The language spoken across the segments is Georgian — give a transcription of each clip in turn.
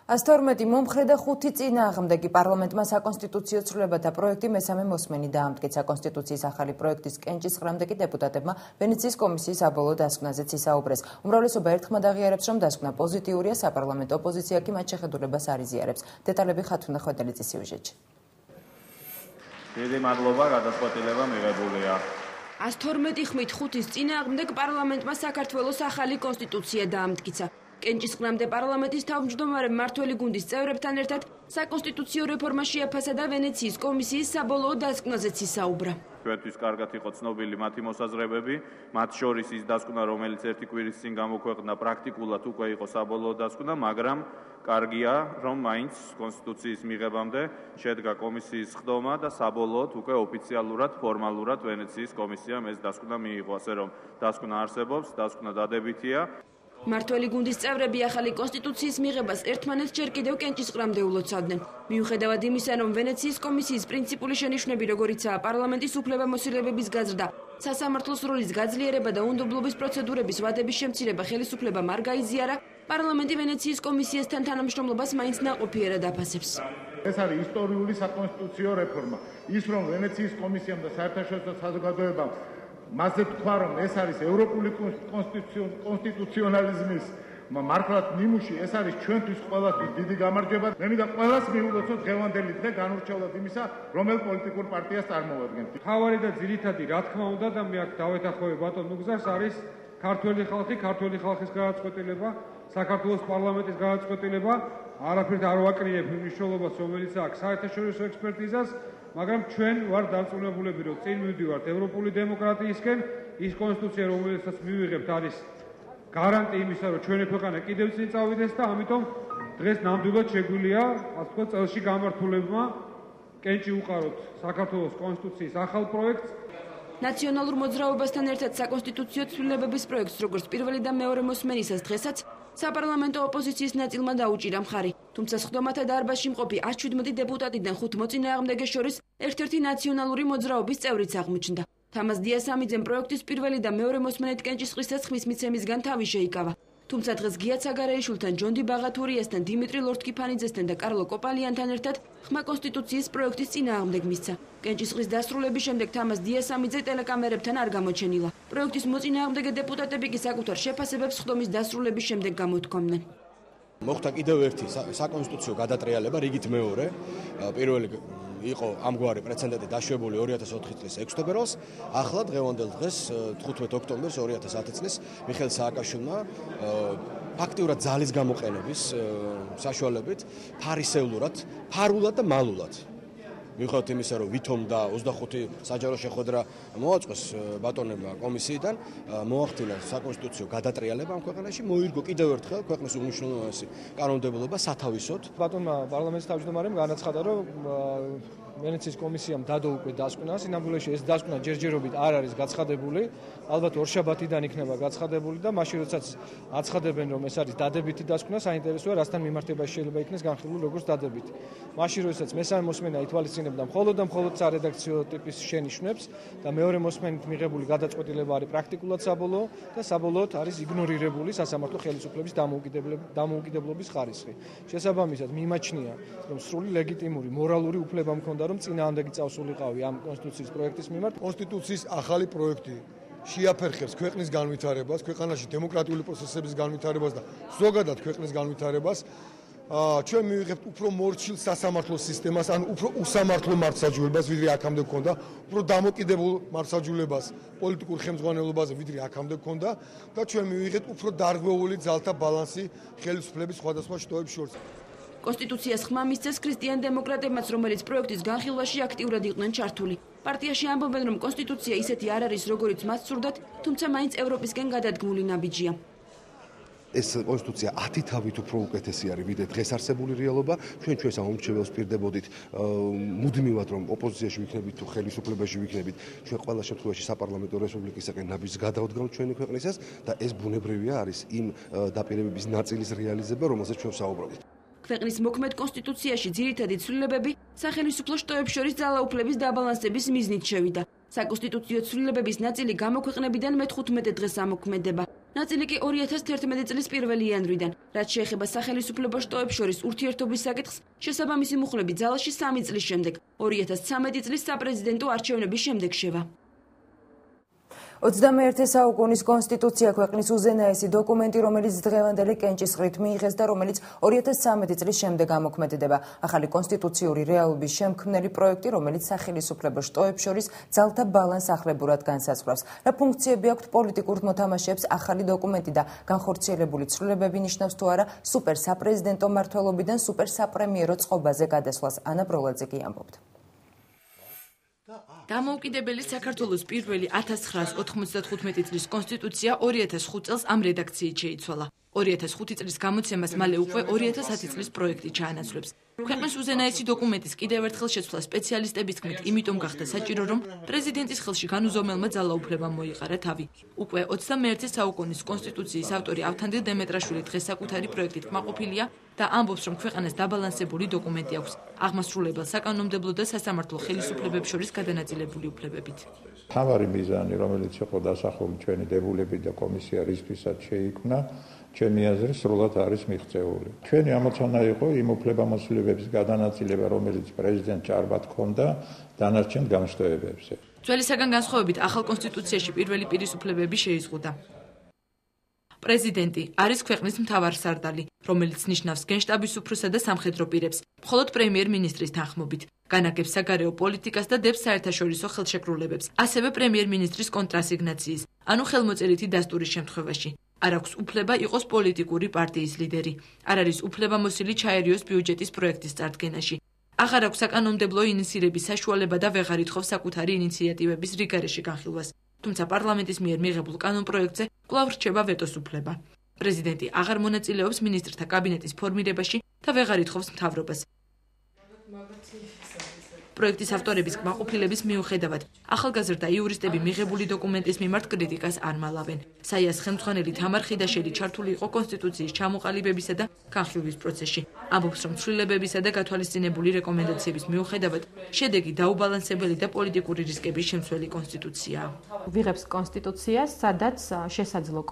112 მომხრე და 5 წინააღმდეგი პარლამენტმა საკონსტიტუციო ცვლილებათა პროექტი მესამე მოსმენი დაამტკიცა. კონსტიტუციის ახალი პროექტის კენჭისყრამდე კი დეპუტატებმა ვენეციის კომისიის საბოლოო დასკვნაზეც ისაუბრეს. უმრავლესობა ერთხმად აღიარებს, რომ დასკვნა პოზიტიურია, საპარლამენტო ოპოზიცია კი მათ შეხედულებას არ იზიარებს. დეტალები ხათუნა ხვედელიძის სიუჟეტში. დიდი მადლობა, გადაწყვეტილება მიღებულია. 112 ხმით 5-ის წინააღმდეგ პარლამენტმა საქართველოს ახალი კონსტიტუცია დაამტკიცა. კენჭისყრამდე პარლამენტის თავმჯდომარე მმართველი გუნდის წევრებთან ერთად საკონსტიტუციო რეფორმა შეაფასა და ვენეციის კომისიის საბოლოო დასკვნაზეც ისაუბრა. Ჩვენთვის კარგად იყო ცნობილი მათი მოსაზრებები, მათ შორის ის დასკვნა, რომელიც ერთი კვირის წინ გამოქვეყნდა, პრაქტიკულად უკვე იყო საბოლოო დასკვნა, მაგრამ კარგია, რომ მაინც კონსტიტუციის მიღებამდე შედგა კომისიის ხდომა და საბოლოოდ უკვე ოფიციალურად, ფორმალურად ვენეციის კომისიამ ეს დასკვნა მიიღო, ასე რომ დასკვნა არსებობს, დასკვნა დადებითია. მმართველი გუნდის წევრები ახალი კონსტიტუციის მიღებას ერთმანეთს ჯერ კიდევ კენჭისყრამდე ულოცავდნენ. მიუხედავად იმისა, რომ ვენეციის კომისიის პრინციპული შენიშვნები, როგორიცაა პარლამენტის უფლებამოსილებების გაზრდა, სასამართლოს როლის გაძლიერება და უნდობლობის პროცედურების ვადების შემცირება ხელისუფლებამ არ გაიზიარა, პარლამენტი ვენეციის კომისიასთან თანამშრომლობას მაინც ნაყოფიერად აფასებს. ეს არის ისტორიული საკონსტიტუციო რეფორმა. ის რომ ვენეციის კომისიამ და საერთაშორისო საზოგადოებამ მასზე თქვა, რომ ეს არის ევროპული კონსტიტუციონალიზმის მართლაც ნიმუში, ეს არის ჩვენთვის ყველასთვის დიდი გამარჯვება. მე მინდა ყველას მიულოცოთ დღევანდელი დღე განურჩევლად იმისა, რომელ პოლიტიკურ პარტიას წარმოვადგენთ. მთავარი და ძირითადი, რა თქმა უნდა და მე აქ დავეთანხმები ბატონ ნუგზარს, არის ქართველი ხალხის გადაწყვეტილება, საქართველოს პარლამენტის გადაწყვეტილება. არაფერთ არ ვაკრიებ იმ მნიშვნელობას, რომელიც აქვს საერთაშორისო ექსპერტიზას, მაგრამ ჩვენ ვარ დარწმუნებულები, რომ წინ მივდივართ ევროპული დემოკრატიისკენ. ის კონსტიტუცია, რომელსაც მივიღებთ, არის გარანტი იმისა, რომ ჩვენი ქვეყანა კიდევ წინ წავიდეს და ამიტომ დღეს ნამდვილად შეგვიძლია, ასე ვთქვათ, წელში გამართულებმა კენჭი უყაროთ საქართველოს კონსტიტუციის ახალ პროექტს. ნაციონალურ მოძრაობასთან ერთად საკონსტიტუციო ცვლილებების პროექტს, როგორც პირველი და მეორე მოსმენისას დღესაც საპარლამენტო ოპოზიციის ნაწილმა დაუჭირა მხარი. თუმცა სხდომათა დარბაზში მყოფი 117 დეპუტატიდან 5 მოწინააღმდეგეს შორის ერთ-ერთი ნაციონალური მოძრაობის წევრიც აღმოჩნდა. თამაზ დიასამიძემ პროექტის პირველი და მეორე მოსმენით კენჭისყრისას ხმის მიცემისგან თავი შეიკავა. თუმცა დღეს გია ცაგარეიშვილთან, ჯონდი ბაღათურიასთან, დიმიტრი ლორთქიფანიძესთან და კარლო კოპალიანთან ერთად ხმა კონსტიტუციის პროექტის წინააღმდეგ მისცა. კენჭისყრის დასრულების შემდეგ თამაზ დიასამიძე ტელეკამერებთან არ გამოჩენილა. პროექტის მოწინააღმდეგე დეპუტატები კი საკუთარ შეფასებებს სხდომის დასრულების შემდეგ გამოთქვამდნენ. მოხდა კიდევ ერთი საკონსტიტუციო გადატრიალება, რიგით მეორე. პირველი იყო ამგვარი პრეცედენტი დაშვებული 2004 წლის 6 თებერვალს, ახლა დღევანდელ დღეს 15 ოქტომბერს 2010 წლის მიხეილ სააკაშვილმა ფაქტიურად ძალის გამოყენების საშუალებით ფარულად და მალულად მიუხედავად იმისა, რომ ვითომ და 25 საჯარო შეხვედრა მოაწყვეს ბატონებმა კომისიიდან, მოახდინა საკონსტიტუციო გადატრიალება ამ ქვეყანაში, მოირგო კიდევ ერთხელ ქვეყნის უმნიშვნელოვანესი კანონმდებლობა სათავისოდ. ბატონმა პარლამენტის თავმჯდომარემ განაცხადა, რომ ვენეციის კომისიამ დადო უკვე დასკვნა, სინამდვილეში ეს დასკვნა ჯერჯერობით არ არის გაცხადებული, ალბათ ორშაბათიდან იქნება გაცხადებული და მაშინ როდესაც აცხადებენ, რომ ეს არის დადებითი დასკვნა, საინტერესოა, რასთან მიმართებაში შეიძლება იქნეს განხილული როგორც დადებითი. მაშინ როდესაც მესამე მოსმენა ითვალისწინებდა მხოლოდ სარედაქციო ტიპის შენიშვნებს და მეორე მოსმენით მიღებული გადაწყვეტილება არის პრაქტიკულად საბოლოო და საბოლოოდ არის იგნორირებული სასამართლო ხელისუფლების დამოუკიდებლობის ხარისხი. შესაბამისად მიმაჩნია, რომ სრული ლეგიტიმური მორალური უფლება მქონდა, რომ წინააღმდეგი წავსულიყავი ამ კონსტიტუციის პროექტის მიმართ. კონსტიტუციის ახალი პროექტი შეაფერხებს ქვეყნის განვითარებას, ქვეყანაში დემოკრატიული პროცესების განვითარებას და ზოგადად ქვეყნის განვითარებას. ჩვენ მივიღებთ უფრო მორჩილ სასამართლო სისტემას, ან უფრო უსამართლო მართლმსაჯულებას, ვიდრე აქამდე გქონდა, უფრო დამოკიდებულ მართლმსაჯულებას პოლიტიკურ ხელმძღვანელობაზე, ვიდრე აქამდე გქონდა და ჩვენ მივიღებთ უფრო დარღვეული ძალთა ბალანსი ხელისუფლების სხვადასხვა შტოების შორის. კონსტიტუციას ხმა მისცეს ქრისტიან დემოკრატებმაც, რომელიც პროექტის განხილვაში აქტიურად იყვნენ ჩართული. პარტიაში ამბობენ, რომ კონსტიტუცია ისეთი არ არის, როგორიც მათ სურდათ, თუმცა მაინც ევროპისკენ გადადგმული ნაბიჯია. ეს კონსტიტუცია 10 თავით უფრო უკეთესი არის ვიდრე დღეს არსებული რეალობა. ჩვენ ამ მომრჩეველს პირდებოდით მუდმივად, რომ ოპოზიციაში ვიქნებით თუ ხელისუფლებაში ვიქნებით, ჩვენ ყველა შემთხვევაში საპარლამენტო რესპუბლიკისაკენ ნაბიჯს გადავდგამთ ჩვენი ქვეყნისას და ეს ბუნებრივია არის იმ დაპირებების ნაწილის რეალიზება, რომელზეც ჩვენ ვსაუბრობთ. ქვეყნის მოქმედ კონსტიტუციაში ძირითადი ცვლილებები სახელმწიფო შტოებს შორის ძალაუფლების დაბალანსების მიზნით შევიდა. საკონსტიტუციო ცვლილებების ნაწილი გამოქვეყნებიდან მე-15 დღეს ამოქმედება. ნაწილი კი 2011 წლის 1 იანვრიდან, რაც შეეხება სახელისუფლებას შტოებს შორის ურთიერთობის საკითხს, შესაბამისი მუხლები ძალაში 3 წლის შემდეგ, 2013 წლის საპრეზიდენტო არჩევნების შემდეგ შევა. 21 საუკუნის კონსტიტუცია ქვეყნის უზენაესი დოკუმენტი, რომელიც დღევანდელი კენჭისყრით მიიღეს და რომელიც 2013 წლის შემდეგ ამოქმედებდა. ახალი კონსტიტუციური რეალობის შემქმნელი პროექტი, რომელიც სახელისუფლებას შტოებს შორის ძალთა ბალანსს ახლებურად განსაზღვრავს. რა ფუნქციები აქვთ პოლიტიკურ მოთამაშეებს ახალი დოკუმენტი და განხორციელებული ცვლილებები ნიშნავს თუ არა სუპერ საპრეზიდენტო მმართველობიდან სუპერ საპრემიერო წყობაზე გადასვლას. ანა ბროლაძე კი ამბობდა. დამოუკიდებელი საქართველოს პირველი 1995 წლის კონსტიტუცია 2005 წელს ამ რედაქციით შეიცვალა. 2005 წლის გამოცემას მალე უკვე 2010 წლის პროექტი ჩაანაცვლებს. ქვეყნის უზენაესი დოკუმენტის კიდევ ერთხელ შეცვლა სპეციალისტების თქმით, იმიტომ გახდა საჭირო, რომ პრეზიდენტის ხელში განუზომელმა ძალაუფლებამ მოიყარა თავი. უკვე 21 საუკუნის კონსტიტუციის ავტორი ავთანდილ დემეტრაშვილი დღეს საკუთარი პროექტით კმაყოფილია და ამბობს, რომ ქვეყანას დაბალანსებული დოკუმენტი აქვს, აღმასრულებელ, საკანონმდებლო და სასამართლო ხელისუფლებებს შორის გადანაწილებული უფლებებით. თავარი მიზანი, რომელიც იყო დასახული ჩვენი დებულებით და კომისია რისთვისაც შეიქმნა, ჩემი აზრით სრულად არის მიღწეული. ჩვენი ამოცანა იყო იმ უფლებამოსილებების გადანაწილება, რომელიც პრეზიდენტ ჭარბად ჰქონდა დანარჩენ განშტოებებზე. ძველისაგან განსხვავებით, ახალ კონსტიტუციაში პირველი პირის უფლებები შეიზღუდა. პრეზიდენტი არის ქვეყნის მთავარსარდალი, რომელიც ნიშნავს გენშტაბის უფროსსა და სამხედრო პირებს, მხოლოდ პრემიერ-მინისტრის თანხმობით. განაგებს საგარეო პოლიტიკას და დებს საერთაშორისო ხელშეკრულებებს, ასევე პრემიერ-მინისტრის კონტრასიგნაციის, ანუ ხელმოწერითი დასტურის შემთხვევაში. არ აქვს უფლება იყოს პოლიტიკური პარტიის ლიდერი. არ არის უფლებამოსილი ჩაერიოს ბიუჯეტის პროექტის წარდგენაში. აღარ აქვს საკანონმდებლო ინიციირების საშუალება და ვეღარ ითხოვს საკუთარი ინიციატივების რიგარეში განხილვას. თუმცა პარლამენტის მიერ მიღებულ კანონპროექტზე კვლავ რჩება ვეტოს უფლება. პრეზიდენტი აღარ მონაწილეობს მინისტრთა კაბინეტის ფორმირებაში და ვეღარ ითხოვს მთავრობას. პროექტის ავტორების კმაყოფილების მიუხედავად, ახალგაზრდა იურისტები მიღებული დოკუმენტის მიმართ კრიტიკას არ მალავენ. საიას ხელმძღვანელი თამარ ხიდაშელი ჩართული იყო კონსტიტუციის ჩამოყალიბებისა და განხილვის პროცესში. ამბობს, რომ ცვლილებებისა და გათვალისწინებული რეკომენდაციების მიუხედავად, შედეგი დაუბალანსებელი და პოლიტიკური რისკების შემცველი კონსტიტუციაა. ვიღებს კონსტიტუციას, სადაც შესაძლო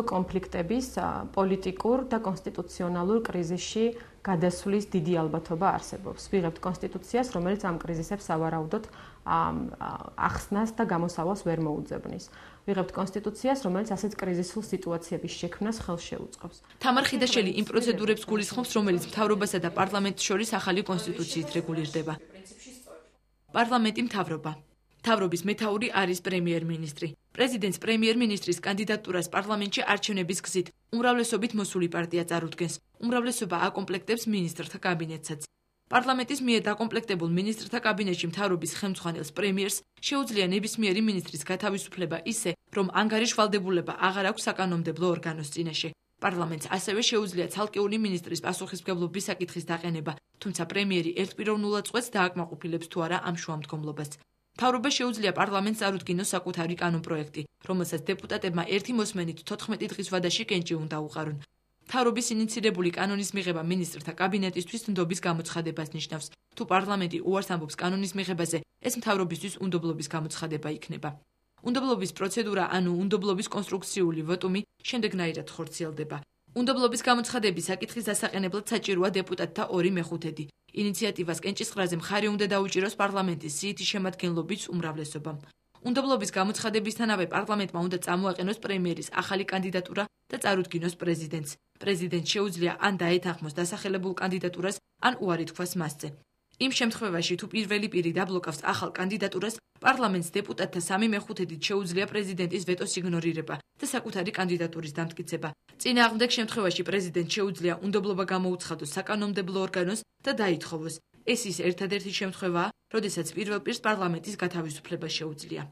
კონფლიქტების პოლიტიკურ და კონსტიტუციონალურ კრიზისში გადასვლის დიდი ალბათობა არსებობს. ვიღებთ კონსტიტუციას, რომელიც ამ კრიზისებს სავარაუდოდ ახსნას და გამოსავალს ვერ მოუძებნის. ვიღებთ კონსტიტუციას, რომელიც ასეთ კრიზისულ სიტუაციების შექმნას ხელს შეუწყობს. თამარ ხიდაშელი იმ პროცედურებს გულისხმობს, რომელიც მთავრობასა და პარლამენტს შორის ახალი კონსტიტუციით რეგულირდება. პარლამენტი მთავრობა. მთავრობის მეთაური არის პრემიერ-მინისტრი. პრეზიდენტს პრემიერ-მინისტრის კანდიდატურას პარლამენტში არჩევნების გზით უმრავლესობით მოსული პარტია წარუდგენს. უმრავლესობა აკომპლექტებს მინისტრთა კაბინეტსაც. პარლამენტის მიერ დაკომპლექტებულ მინისტრთა კაბინეტში მთავრობის ხელმძღვანელს პრემიერს შეუძლია ნებისმიერი მინისტრის გათავისუფლება ისე, რომ ანგარიშ ვალდებულება აღარ აქვს საკანონმდებლო ორგანოს წინაშე. პარლამენტს ასევე შეუძლია ცალკეული მინისტრის პასუხისმგებლობის საკითხის დაყენება, თუმცა პრემიერი ერთპიროვნულად წყვეტს დააკმაყოფილებს თუ არა ამ შუამდგომლობას. მთავრობა შეუძლია პარლამენტს წარუდგინოს საკუთარი კანონპროექტი, რომელსაც დეპუტატებმა ერთი მოსმენით 14 დღის ვადაში კენჭი უნდა უყარონ. მთავრობის ინიცირებული კანონის მიღება მინისტრთა კაბინეტისთვის ნდობის გამოცხადებას ნიშნავს. თუ პარლამენტი უარს ამბობს კანონის მიღებაზე, ეს მთავრობისთვის უნდობლობის გამოცხადება იქნება. უნდობლობის პროცედურა, ანუ უნდობლობის კონსტრუქციული ვოტუმი, შემდეგნაირად ხორციელდება. უნდობლობის გამოცხადების საკითხის დასაყენებლად საჭიროა დეპუტატთა 2/5. ინიციატივას კენჭისყრაზე მხარი უნდა დაუჭიროს პარლამენტის სიითი შემადგენლობის უმრავლესობამ. უნდობლობის გამოცხადებისთანავე პარლამენტმა უნდა წამოაყენოს პრემიერის ახალი კანდიდატურა და წარუდგინოს პრეზიდენტს. პრეზიდენტს შეუძლია ან დაეთანხმოს დასახელებულ კანდიდატურას, ან უარი თქვას მასზე. იმ შემთხვევაში, თუ პირველი პირი დაბლოკავს ახალ კანდიდატურას, პარლამენტს დეპუტატთა 3/5-ით შეუძლია პრეზიდენტის ვეტოს იგნორირება და საკუთარი კანდიდატურის დამტკიცება. წინააღმდეგ შემთხვევაში პრეზიდენტს შეუძლია უნდობლობა გამოუცხადოს საკანონმდებლო ორგანოს და დაითხოვოს. ეს ის ერთადერთი შემთხვევაა, როდესაც პირველ პირს პარლამენტის გათავისუფლება შეუძლია.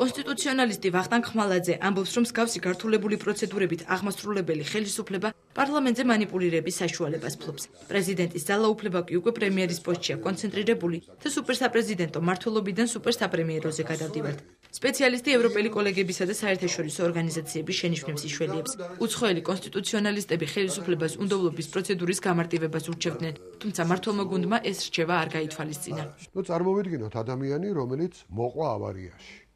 კონსტიტუციონალისტი ვახტანგ ხმალაძე ამბობს, რომ მსგავსი გართულებული პროცედურებით აღმასრულებელი ხელისუფლება პარლამენტზე მანიპულირების საშუალებას ფლობს. პრეზიდენტის ძალაუფლება კი უკვე პრემიერის პოსტშია კონცენტრირებული და სუპერსაპრეზიდენტო მმართველობიდან სუპერსაპრემიეროზე გადავდივართ. სპეციალისტი ევროპელი კოლეგებისა და საერთაშორისო ორგანიზაციების შენიშვნებს იშველიებს. უცხოელი კონსტიტუციონალისტები ხელისუფლებას უნდობლობის პროცედურის გამარტივებას ურჩევდნენ, თუმცა მმართველმა გუნდმა ეს რჩევა არ გაითვალისწინა. წარმოვიდგინოთ ადამიანი, რომელიც მოყვა ავარიაში.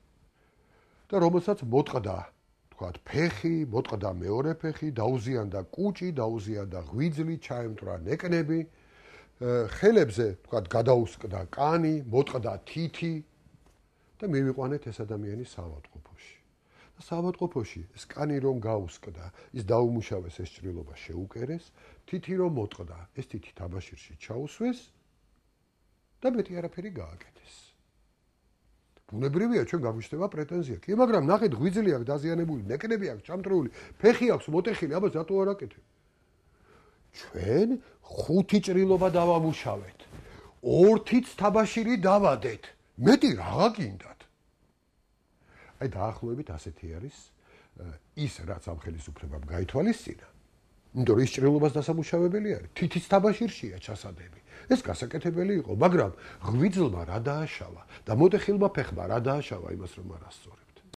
და რომელსაც მოტყდა თქვათ ფეხი, მოტყდა მეორე ფეხი, დაუზიანდა კუჭი, დაუზიანდა ღვიძლი, ჩაემტვრა ნეკნები, ხელებზე თქვათ გადაუსკდა კანი, მოტყდა თითი და მივიყვანეთ ეს ადამიანი საავადმყოფოში. და საავადმყოფოში ეს კანი რომ გაუსკდა, ის დაუმუშავეს, ეს ჭრილობა შეუკერეს, თითი რომ მოტყდა, ეს თითი თაბაშირში ჩაუსვეს და მეტი არაფერი გააკეთეს. ბუნებრივია ჩვენ გაგვიშტება პრეტენზია. კი, მაგრამ ნახეთ, ღვიძლი აქვს დაზიანებული, ნეკნები აქვს ჩამტრული, ფეხი აქვს მოტეხილი, აბა რატო არ აკეთებ? ჩვენ 5 ჭრილობა დავამუშავეთ. 2-ით თაბაშირი დავადეთ. მეტი რა გინდათ? აი დაახლოებით ასეთი არის ის რაც ამ ხელისუფლებამ გაითვალისწინა. იმიტომ რომ ის ჭრილობას დასამუშავებელი არის. თითის თაბაშირშია ჩასადები. ეს გასაკეთებელი იყო, მაგრამ ღვიძლმა რა დააშავა და მოტეხილმა ფეხმა რა დააშავა იმას რომ არასწორი.